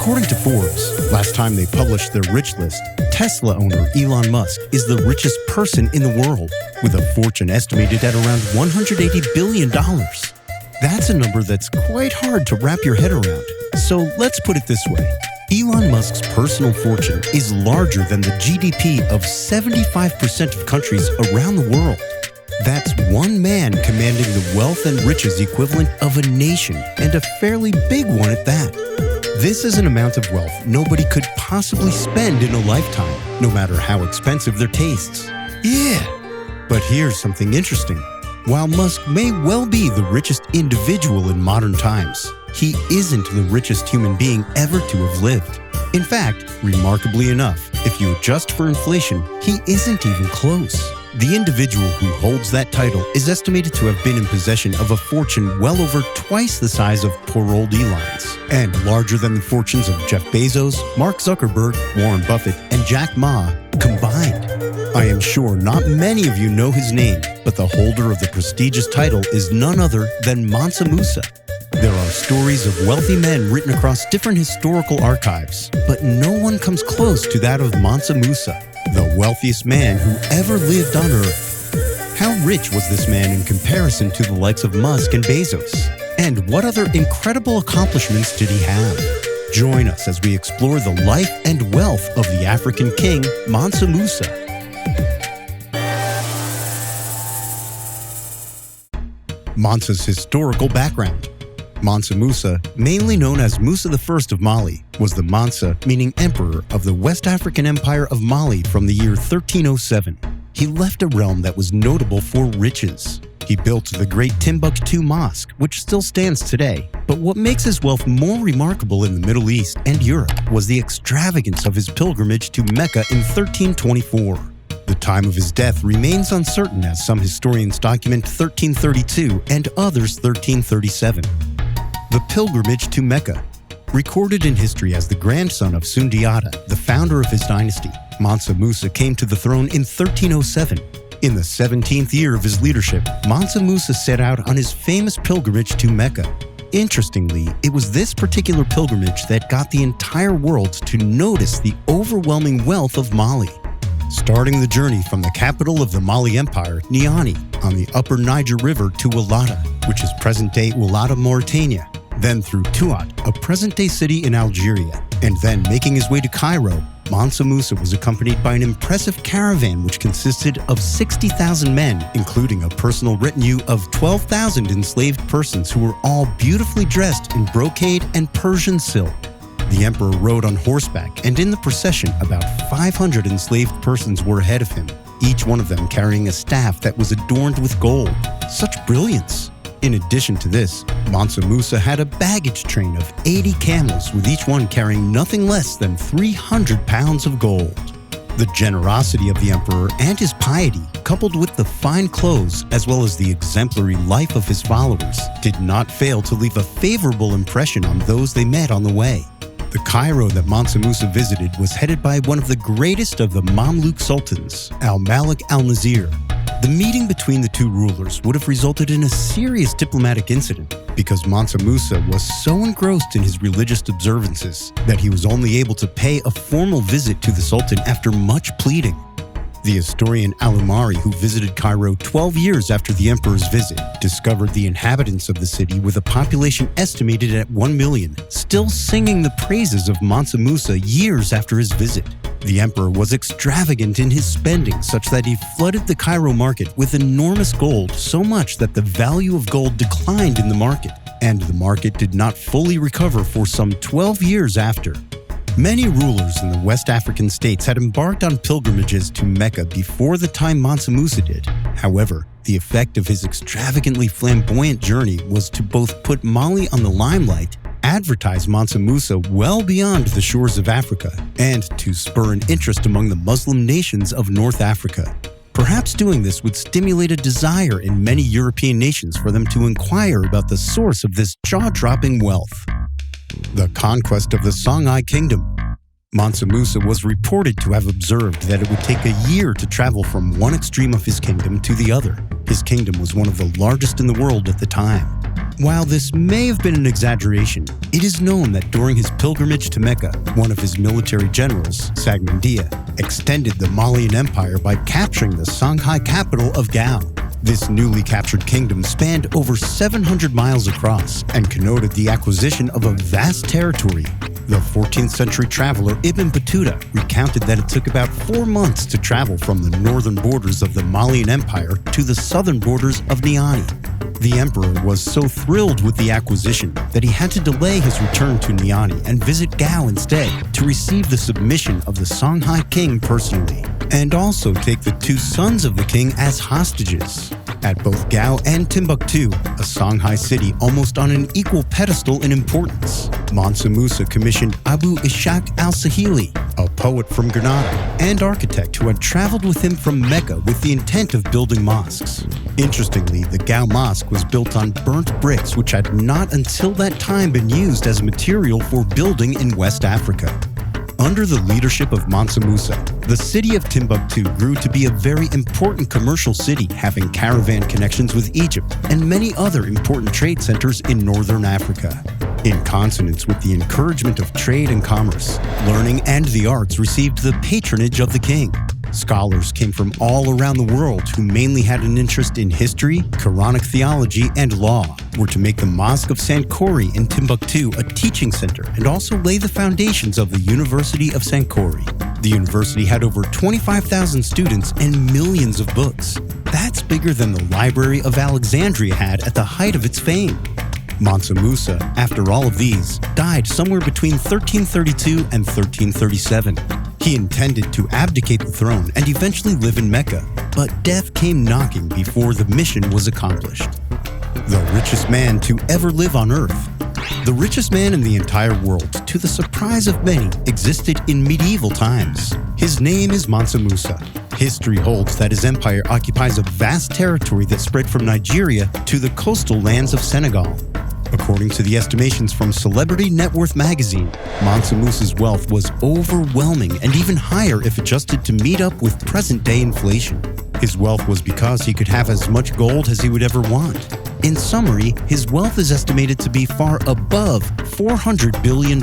According to Forbes, last time they published their rich list, Tesla owner Elon Musk is the richest person in the world, with a fortune estimated at around $180 billion. That's a number that's quite hard to wrap your head around. So let's put it this way. Elon Musk's personal fortune is larger than the GDP of 75% of countries around the world. That's one man commanding the wealth and riches equivalent of a nation, and a fairly big one at that. This is an amount of wealth nobody could possibly spend in a lifetime, no matter how expensive their tastes. Yeah! But here's something interesting. While Musk may well be the richest individual in modern times, he isn't the richest human being ever to have lived. In fact, remarkably enough, if you adjust for inflation, he isn't even close. The individual who holds that title is estimated to have been in possession of a fortune well over twice the size of poor old Elon's, and larger than the fortunes of Jeff Bezos, Mark Zuckerberg, Warren Buffett, and Jack Ma combined. I am sure not many of you know his name, but the holder of the prestigious title is none other than Mansa Musa. There are stories of wealthy men written across different historical archives, but no one comes close to that of Mansa Musa, the wealthiest man who ever lived on Earth. How rich was this man in comparison to the likes of Musk and Bezos? And what other incredible accomplishments did he have? Join us as we explore the life and wealth of the African king, Mansa Musa. Mansa's historical background. Mansa Musa, mainly known as Musa I of Mali, was the Mansa, meaning emperor, of the West African Empire of Mali from the year 1307. He left a realm that was notable for riches. He built the great Timbuktu Mosque, which still stands today. But what makes his wealth more remarkable in the Middle East and Europe was the extravagance of his pilgrimage to Mecca in 1324. The time of his death remains uncertain, as some historians document 1332 and others 1337. The pilgrimage to Mecca. Recorded in history as the grandson of Sundiata, the founder of his dynasty, Mansa Musa came to the throne in 1307. In the 17th year of his leadership, Mansa Musa set out on his famous pilgrimage to Mecca. Interestingly, it was this particular pilgrimage that got the entire world to notice the overwhelming wealth of Mali. Starting the journey from the capital of the Mali Empire, Niani, on the upper Niger River to Walata, which is present-day Walata, Mauritania, then through Tuat, a present-day city in Algeria, and then making his way to Cairo, Mansa Musa was accompanied by an impressive caravan which consisted of 60,000 men, including a personal retinue of 12,000 enslaved persons who were all beautifully dressed in brocade and Persian silk. The emperor rode on horseback, and in the procession, about 500 enslaved persons were ahead of him, each one of them carrying a staff that was adorned with gold. Such brilliance! In addition to this, Mansa Musa had a baggage train of 80 camels, with each one carrying nothing less than 300 pounds of gold. The generosity of the emperor and his piety, coupled with the fine clothes as well as the exemplary life of his followers, did not fail to leave a favorable impression on those they met on the way. The Cairo that Mansa Musa visited was headed by one of the greatest of the Mamluk sultans, Al-Malik al-Nasir. The meeting between the two rulers would have resulted in a serious diplomatic incident because Mansa Musa was so engrossed in his religious observances that he was only able to pay a formal visit to the sultan after much pleading. The historian Al-Umari, who visited Cairo 12 years after the emperor's visit, discovered the inhabitants of the city with a population estimated at 1 million, still singing the praises of Mansa Musa years after his visit. The emperor was extravagant in his spending, such that he flooded the Cairo market with enormous gold, so much that the value of gold declined in the market, and the market did not fully recover for some 12 years after. Many rulers in the West African states had embarked on pilgrimages to Mecca before the time Mansa Musa did. However, the effect of his extravagantly flamboyant journey was to both put Mali on the limelight, advertise Mansa Musa well beyond the shores of Africa, and to spur an interest among the Muslim nations of North Africa. Perhaps doing this would stimulate a desire in many European nations for them to inquire about the source of this jaw-dropping wealth. The conquest of the Songhai Kingdom. Mansa Musa was reported to have observed that it would take a year to travel from one extreme of his kingdom to the other. His kingdom was one of the largest in the world at the time. While this may have been an exaggeration, it is known that during his pilgrimage to Mecca, one of his military generals, Yeeeeah, extended the Malian Empire by capturing the Songhai capital of Gao. This newly captured kingdom spanned over 700 miles across and connoted the acquisition of a vast territory. The 14th century traveler Ibn Battuta recounted that it took about 4 months to travel from the northern borders of the Malian Empire to the southern borders of Niani. The emperor was so thrilled with the acquisition that he had to delay his return to Niani and visit Gao instead to receive the submission of the Songhai king personally, and also take the 2 sons of the king as hostages. At both Gao and Timbuktu, a Songhai city almost on an equal pedestal in importance, Mansa Musa commissioned Abu Ishaq al-Sahili, a poet from Granada and architect who had traveled with him from Mecca with the intent of building mosques. Interestingly, the Gao Mosque was built on burnt bricks which had not until that time been used as material for building in West Africa. Under the leadership of Mansa Musa, the city of Timbuktu grew to be a very important commercial city, having caravan connections with Egypt and many other important trade centers in northern Africa. In consonance with the encouragement of trade and commerce, learning and the arts received the patronage of the king. Scholars came from all around the world who mainly had an interest in history, Quranic theology, and law, were to make the Mosque of Sankore in Timbuktu a teaching center and also lay the foundations of the University of Sankore. The university had over 25,000 students and millions of books. That's bigger than the Library of Alexandria had at the height of its fame. Mansa Musa, after all of these, died somewhere between 1332 and 1337. He intended to abdicate the throne and eventually live in Mecca, but death came knocking before the mission was accomplished. The richest man to ever live on Earth. The richest man in the entire world, to the surprise of many, existed in medieval times. His name is Mansa Musa. History holds that his empire occupies a vast territory that spread from Nigeria to the coastal lands of Senegal. According to the estimations from Celebrity Net Worth magazine, Mansa Musa's wealth was overwhelming and even higher if adjusted to meet up with present-day inflation. His wealth was because he could have as much gold as he would ever want. In summary, his wealth is estimated to be far above $400 billion.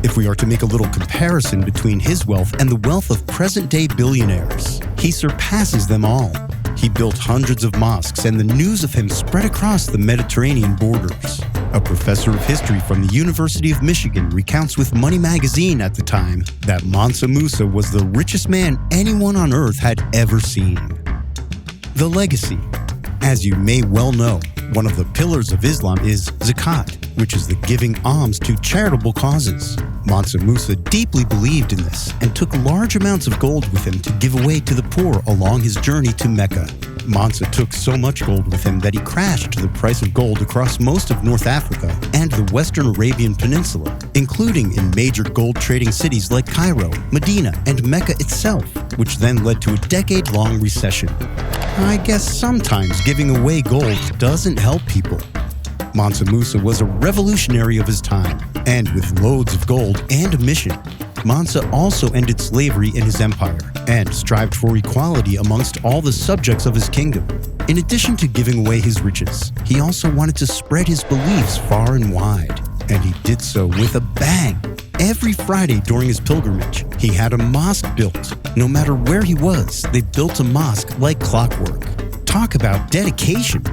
If we are to make a little comparison between his wealth and the wealth of present-day billionaires, he surpasses them all. He built hundreds of mosques, and the news of him spread across the Mediterranean borders. A professor of history from the University of Michigan recounts with Money magazine at the time that Mansa Musa was the richest man anyone on earth had ever seen. The legacy. As you may well know, one of the pillars of Islam is zakat, which is the giving alms to charitable causes. Mansa Musa deeply believed in this and took large amounts of gold with him to give away to the poor along his journey to Mecca. Mansa took so much gold with him that he crashed the price of gold across most of North Africa and the Western Arabian Peninsula, including in major gold trading cities like Cairo, Medina, and Mecca itself, which then led to a decade-long recession. I guess sometimes giving away gold doesn't help people. Mansa Musa was a revolutionary of his time, and with loads of gold and a mission, Mansa also ended slavery in his empire and strived for equality amongst all the subjects of his kingdom. In addition to giving away his riches, he also wanted to spread his beliefs far and wide, and he did so with a bang. Every Friday during his pilgrimage, he had a mosque built. No matter where he was, they built a mosque like clockwork. Talk about dedication!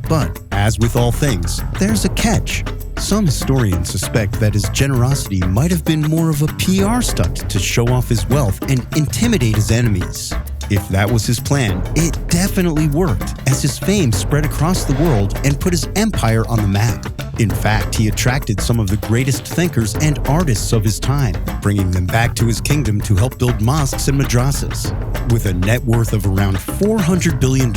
But, as with all things, there's a catch. Some historians suspect that his generosity might have been more of a PR stunt to show off his wealth and intimidate his enemies. If that was his plan, it definitely worked, as his fame spread across the world and put his empire on the map. In fact, he attracted some of the greatest thinkers and artists of his time, bringing them back to his kingdom to help build mosques and madrasas. With a net worth of around $400 billion,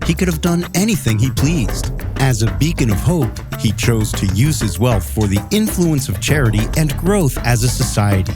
he could have done anything he pleased. As a beacon of hope, he chose to use his wealth for the influence of charity and growth as a society.